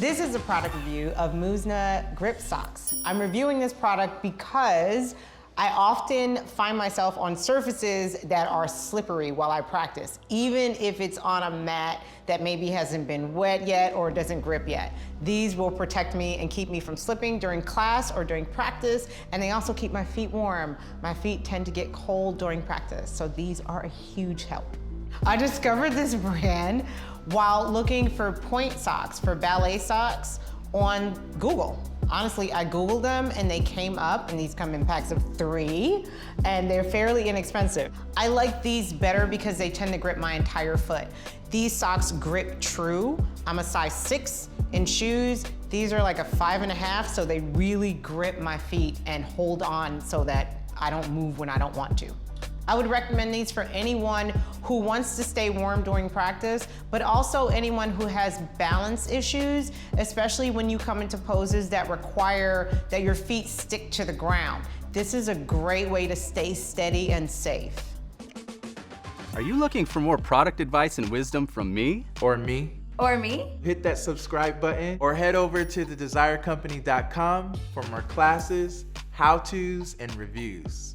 This is a product review of Muezna grip socks. I'm reviewing this product because I often find myself on surfaces that are slippery while I practice, even if it's on a mat that maybe hasn't been wet yet or doesn't grip yet. These will protect me and keep me from slipping during class or during practice, and they also keep my feet warm. My feet tend to get cold during practice, so these are a huge help. I discovered this brand while looking for point socks, for ballet socks on Google. Honestly, I Googled them and they came up, and these come in packs of 3, and they're fairly inexpensive. I like these better because they tend to grip my entire foot. These socks grip true. I'm a size 6 in shoes. These are like a 5.5, so they really grip my feet and hold on so that I don't move when I don't want to. I would recommend these for anyone who wants to stay warm during practice, but also anyone who has balance issues, especially when you come into poses that require that your feet stick to the ground. This is a great way to stay steady and safe. Are you looking for more product advice and wisdom from me? Or me? Or me? Hit that subscribe button or head over to thedesirecompany.com for more classes, how-tos, and reviews.